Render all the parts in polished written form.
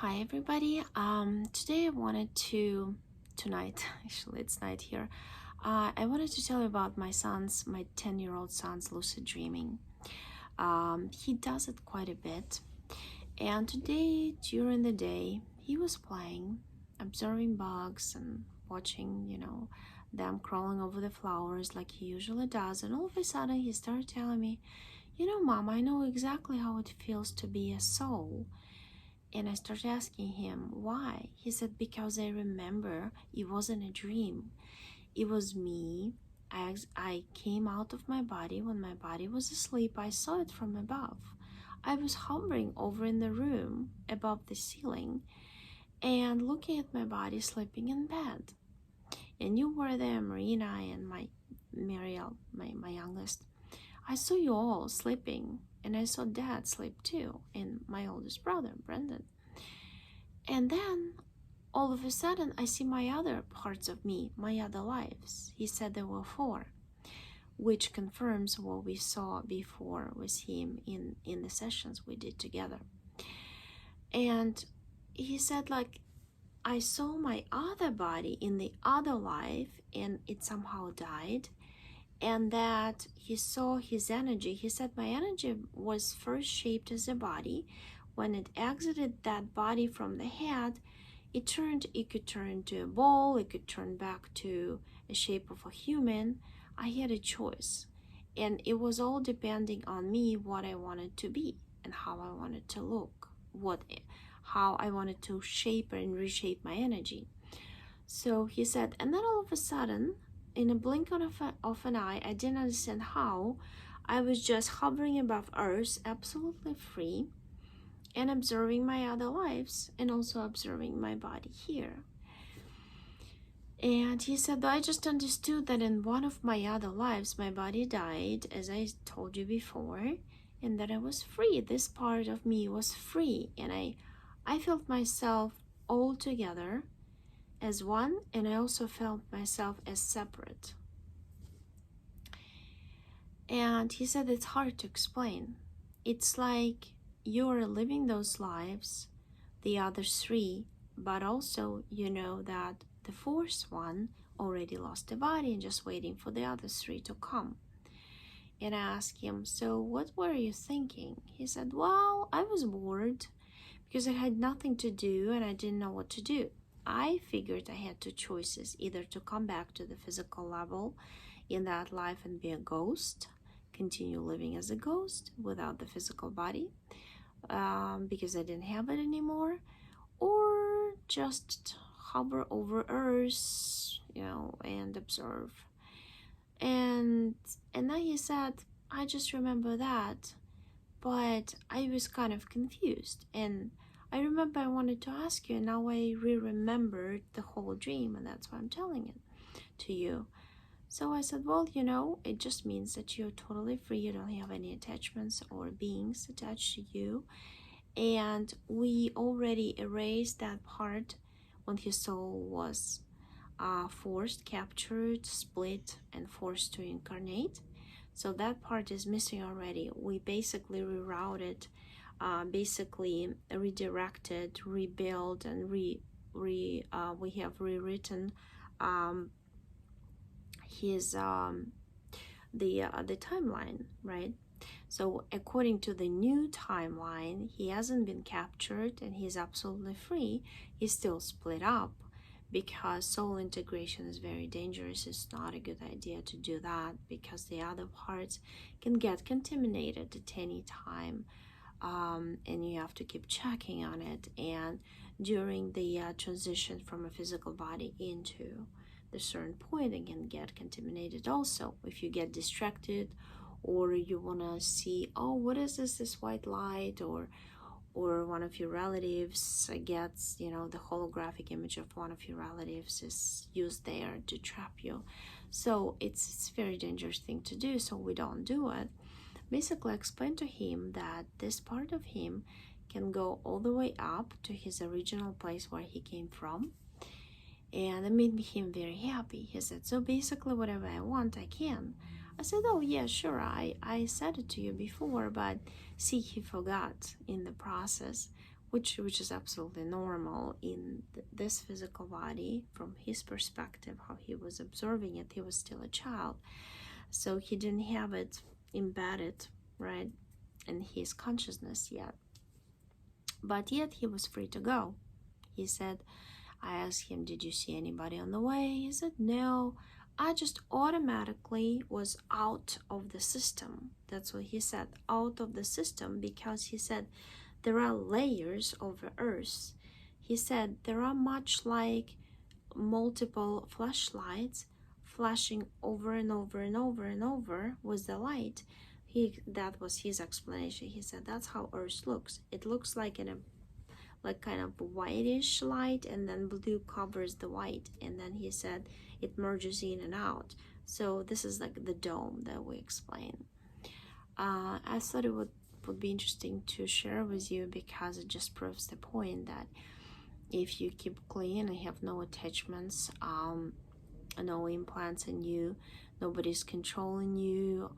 Hi everybody. Today I wanted to tonight actually it's night here. I wanted to tell you about my 10-year-old son's lucid dreaming. He does it quite a bit, and today during the day he was playing, observing bugs and watching, them crawling over the flowers like he usually does, and all of a sudden he started telling me, Mom, I know exactly how it feels to be a soul. And I started asking him why. He said, because I remember it wasn't a dream. It was me. I came out of my body when my body was asleep. I saw it from above. I was hovering over in the room above the ceiling and looking at my body sleeping in bed. And you were there, Marina and my Mariel, my youngest. I saw you all sleeping, and I saw Dad sleep too, and my oldest brother, Brendan. And then, all of a sudden, I see my other parts of me, my other lives. He said there were 4, which confirms what we saw before with him in the sessions we did together. And he said, I saw my other body in the other life, and it somehow died. And that he saw his energy. He said my energy was first shaped as a body. When it exited that body from the head, it could turn to a ball, it could turn back to a shape of a human. I had a choice, and it was all depending on me, what I wanted to be and how I wanted to look, how I wanted to shape and reshape my energy. So he said, and then all of a sudden, in a blink of an eye, I didn't understand how, I was just hovering above Earth, absolutely free, and observing my other lives, and also observing my body here. And he said, I just understood that in one of my other lives, my body died, as I told you before, and that I was free. This part of me was free, and I felt myself all together as one, and I also felt myself as separate. And he said it's hard to explain. It's like you're living those lives, the other 3, but also you know that the 4th one already lost the body and just waiting for the other 3 to come. And I asked him, so what were you thinking? He said, well, I was bored because I had nothing to do and I didn't know what to do. I figured I had 2 choices, either to come back to the physical level in that life and be a ghost, continue living as a ghost without the physical body, because I didn't have it anymore, or just hover over Earth, and observe. And then he said, I just remember that, but I was kind of confused, and I remember I wanted to ask you, and now I remembered the whole dream, and that's why I'm telling it to you. So I said, well, it just means that you're totally free. You don't have any attachments or beings attached to you. And we already erased that part when his soul was forced, captured, split, and forced to incarnate. So that part is missing already. We basically rerouted, basically redirected, rebuilt, and we have rewritten his the timeline, right? So according to the new timeline, he hasn't been captured and he's absolutely free. He's still split up because soul integration is very dangerous. It's not a good idea to do that because the other parts can get contaminated at any time, and you have to keep checking on it. And during the transition from a physical body into the certain point, it can get contaminated also. If you get distracted, or you want to see, oh, what is this white light, or one of your relatives gets, the holographic image of one of your relatives is used there to trap you. So it's a very dangerous thing to do, so we don't do it. Basically explain to him that this part of him can go all the way up to his original place where he came from, and it made him very happy. He said, so basically whatever I want, I can. I said, oh yeah, sure, I said it to you before, but see, he forgot in the process which is absolutely normal in this physical body. From his perspective, how he was observing it, he was still a child, so he didn't have it embedded, right, in his consciousness yet. But yet he was free to go. He said, I asked him, did you see anybody on the way? He said, no, I just automatically was out of the system. That's what he said, out of the system, because he said there are layers of the earth. He said there are much like multiple flashlights flashing over and over and over and over with the light. That was his explanation. He said that's how earth looks. It looks like in a kind of whitish light, and then blue covers the white, and then he said it merges in and out. So this is like the dome that we explain. I thought it would be interesting to share with you, because it just proves the point that if you keep clean and have no attachments, no implants in you, nobody's controlling you,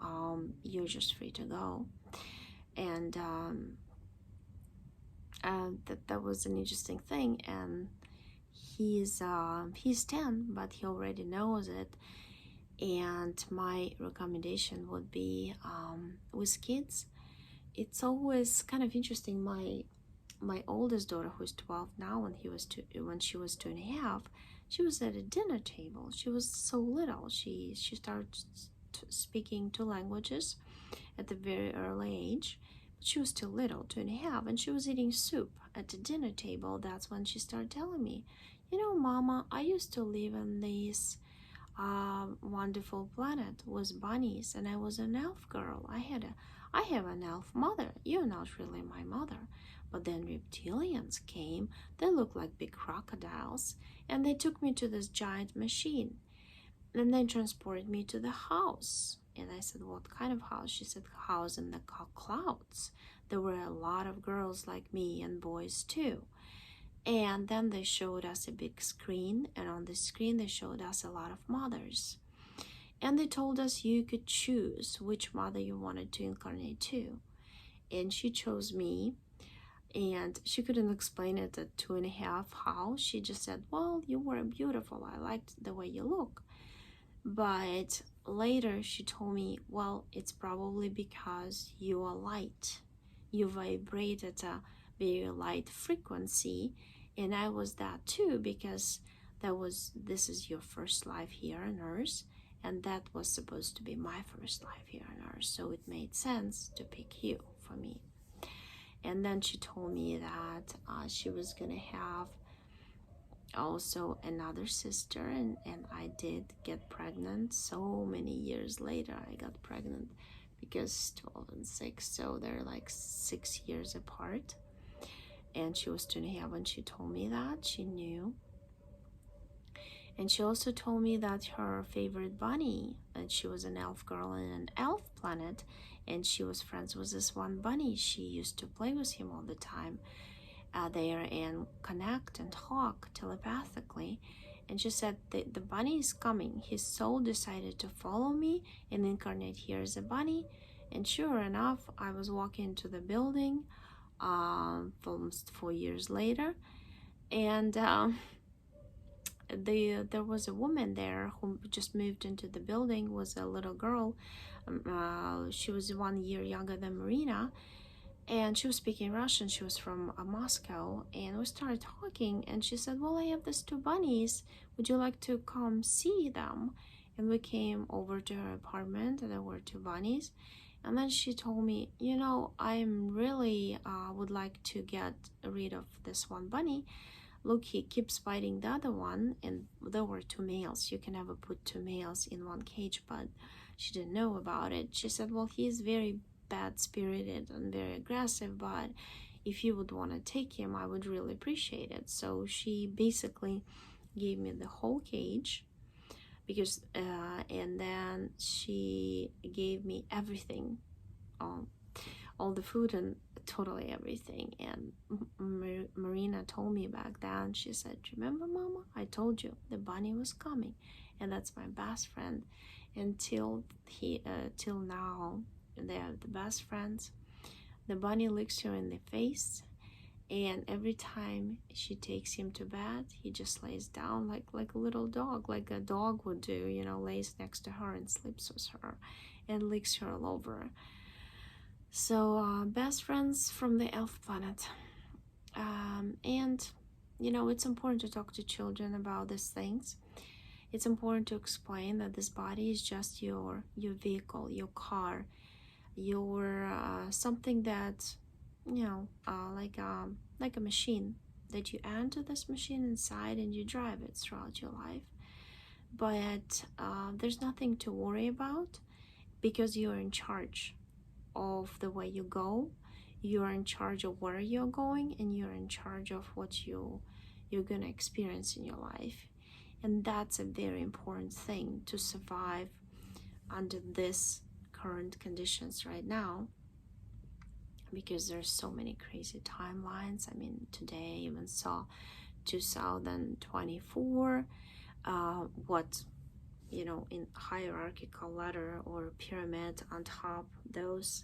you're just free to go. And that was an interesting thing. And he's 10, but he already knows it. And my recommendation would be, with kids, it's always kind of interesting. My oldest daughter, who's 12 now, when she was 2.5, she was at a dinner table. She was so little. She started speaking 2 languages at a very early age. But she was still little, 2.5, and she was eating soup at the dinner table. That's when she started telling me, Mama, I used to live in this wonderful planet with bunnies, and I was an elf girl. I have an elf mother. You're not really my mother. But then reptilians came. They looked like big crocodiles, and they took me to this giant machine, and they transported me to the house. And I said, what kind of house? She said, house in the clouds. There were a lot of girls like me, and boys too. And then they showed us a big screen, and on the screen they showed us a lot of mothers. And they told us you could choose which mother you wanted to incarnate to. And she chose me, and she couldn't explain it at 2.5 how. She just said, well, you were beautiful. I liked the way you look. But later she told me, well, it's probably because you are light. You vibrate at a very light frequency. And I was that too, because this is your first life here on Earth, and that was supposed to be my first life here on Earth. So it made sense to pick you for me. And then she told me that she was gonna have also another sister, and I did get pregnant. So many years later I got pregnant, because 12 and 6, so they're like 6 years apart. And she was 2.5 when she told me that. She knew. And she also told me that her favorite bunny, and she was an elf girl in an elf planet, and she was friends with this one bunny. She used to play with him all the time there, and connect and talk telepathically. And she said, the bunny is coming. His soul decided to follow me and incarnate here as a bunny. And sure enough, I was walking into the building almost 4 years later, and there was a woman there who just moved into the building. Was a little girl. She was 1 year younger than Marina, and she was speaking Russian. She was from Moscow, and we started talking, and she said, well, I have these 2 bunnies. Would you like to come see them? And we came over to her apartment, and there were 2 bunnies. And then she told me, I'm really would like to get rid of this one bunny. Look, he keeps biting the other one, and there were 2 males. You can never put 2 males in one cage, but she didn't know about it. She said, well, he's very bad-spirited and very aggressive, but if you would want to take him, I would really appreciate it. So she basically gave me the whole cage, because and then she gave me everything, all the food and totally everything. And Marina told me back then, she said, remember, Mama, I told you the bunny was coming. And that's my best friend. Until till now, they are the best friends. The bunny licks her in the face, And every time she takes him to bed, he just lays down like a little dog, like a dog would do, you know, lays next to her and sleeps with her and licks her all over. So best friends from the elf planet. And you know, it's important to talk to children about these things. It's important to explain that this body is just your vehicle, your car, your something that, you know, like a machine, that you enter this machine inside and you drive it throughout your life. But there's nothing to worry about, because you're in charge of the way you go. You're in charge of where you're going, and you're in charge of what you're gonna experience in your life. And that's a very important thing to survive under this current conditions right now, because there's so many crazy timelines. I mean, today I even saw 2024, what, you know, in hierarchical ladder or pyramid on top, those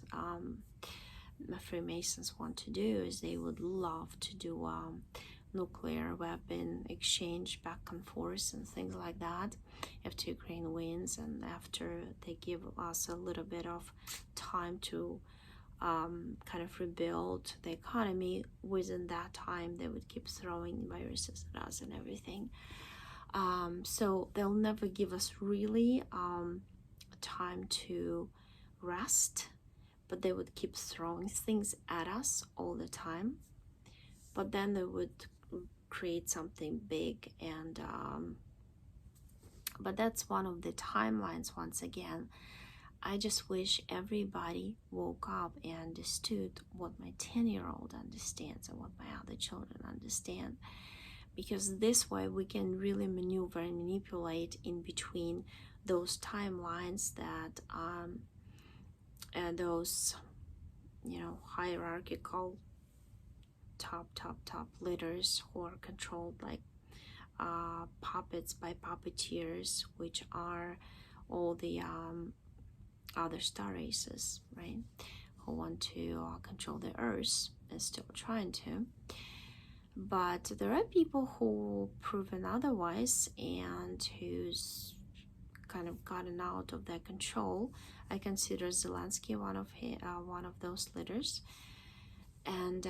Freemasons want to do is they would love to do nuclear weapon exchange back and forth and things like that after Ukraine wins, and after they give us a little bit of time to kind of rebuild the economy. Within that time, they would keep throwing viruses at us and everything. So they'll never give us really time to rest, but they would keep throwing things at us all the time. But then they would create something big, and but that's one of the timelines. Once again, I just wish everybody woke up and understood what my 10-year-old understands and what my other children understand, because this way we can really maneuver and manipulate in between those timelines that those, you know, hierarchical top leaders who are controlled like puppets by puppeteers, which are all the other star races, right, who want to control the earth and still trying to. But there are people who proven otherwise and who's kind of gotten out of their control. I consider Zelensky one of those leaders, and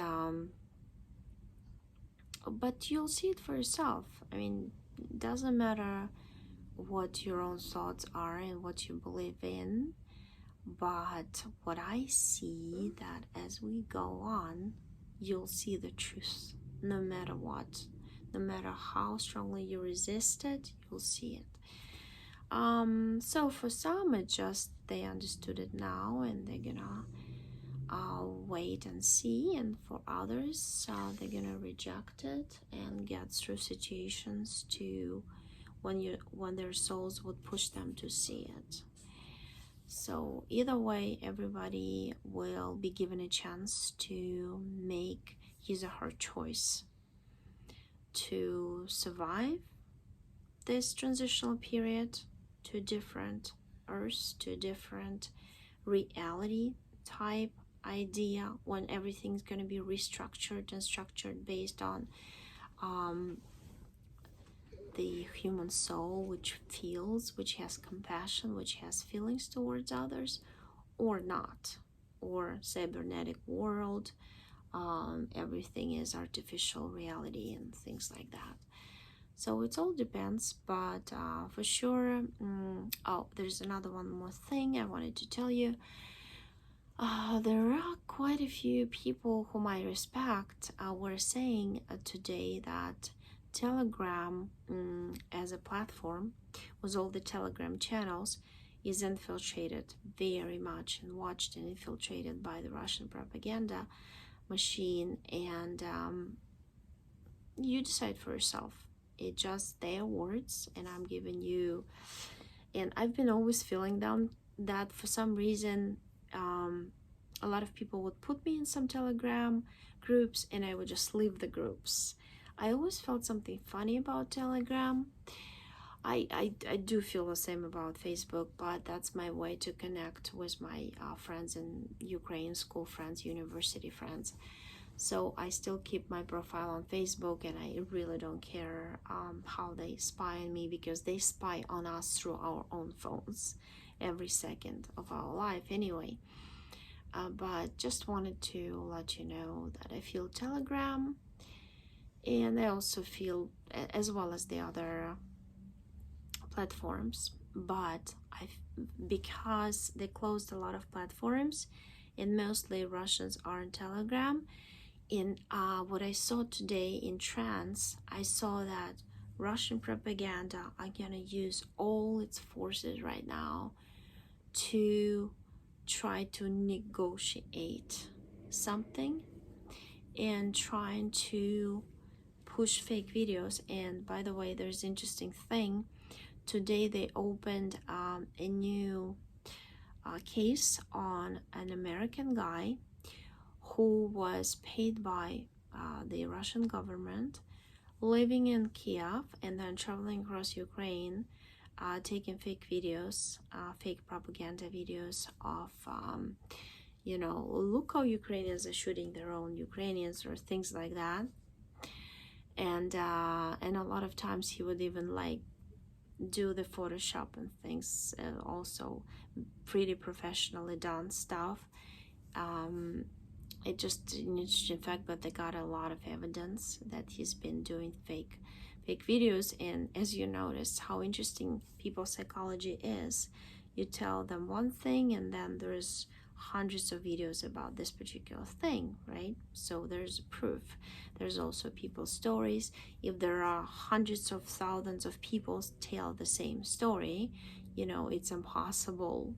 but you'll see it for yourself. I mean, it doesn't matter what your own thoughts are and what you believe in, but what I see, that as we go on, you'll see the truth no matter what. No matter how strongly you resist it, you'll see it. So for some, it just they understood it now and they're gonna wait and see, and for others, they're gonna reject it and get through situations to when their souls would push them to see it. So either way, everybody will be given a chance to make his or her choice to survive this transitional period to a different earth, to a different reality type idea, when everything's going to be restructured and structured based on the human soul, which feels, which has compassion, which has feelings towards others, or not, or cybernetic world. Everything is artificial reality and things like that. So it all depends, but for sure. Oh, there's another one more thing I wanted to tell you. There are quite a few people whom I respect were saying today that Telegram as a platform, with all the Telegram channels, is infiltrated very much and watched and infiltrated by the Russian propaganda machine, and you decide for yourself. It's just their words, and I'm giving you, and I've been always feeling them that for some reason a lot of people would put me in some Telegram groups and I would just leave the groups. I always felt something funny about Telegram. I do feel the same about Facebook, but that's my way to connect with my friends in Ukraine, school friends, university friends. So I still keep my profile on Facebook, and I really don't care how they spy on me, because they spy on us through our own phones every second of our life anyway. But just wanted to let you know that I feel Telegram, and I also feel, as well as the other platforms, but because they closed a lot of platforms, and mostly Russians are on Telegram. In what I saw today in trends, I saw that Russian propaganda are gonna use all its forces right now to try to negotiate something, and trying to push fake videos. And by the way, there's an interesting thing. Today they opened a new case on an American guy who was paid by the Russian government, living in Kiev and then traveling across Ukraine, taking fake videos, fake propaganda videos of, look how Ukrainians are shooting their own Ukrainians, or things like that. And a lot of times he would even like do the Photoshop and things, also pretty professionally done stuff. It just an interesting fact, but they got a lot of evidence that he's been doing fake videos. And as you notice how interesting people's psychology is, you tell them one thing and then there's hundreds of videos about this particular thing, right? So there's proof. There's also people's stories. If there are hundreds of thousands of people tell the same story, it's impossible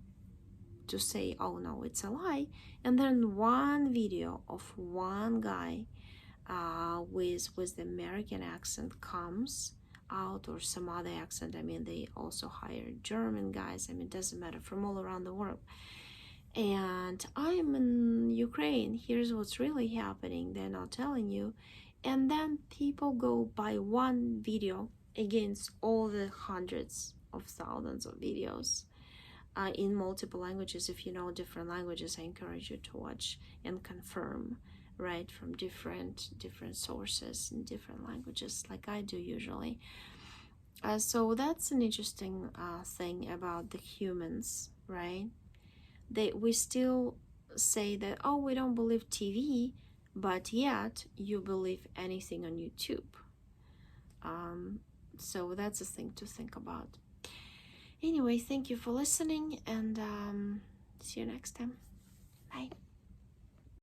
to say, oh no, it's a lie. And then one video of one guy with the American accent comes out, or some other accent. I mean, they also hire German guys. I mean, it doesn't matter, from all around the world. And I'm in Ukraine, here's what's really happening, they're not telling you. And then people go by one video against all the hundreds of thousands of videos in multiple languages. If you know different languages, I encourage you to watch and confirm, right, from different sources in different languages, like I do usually. So that's an interesting thing about the humans, right? We still say that, oh, we don't believe TV, but yet you believe anything on YouTube. So that's a thing to think about. Anyway, thank you for listening, and see you next time. Bye.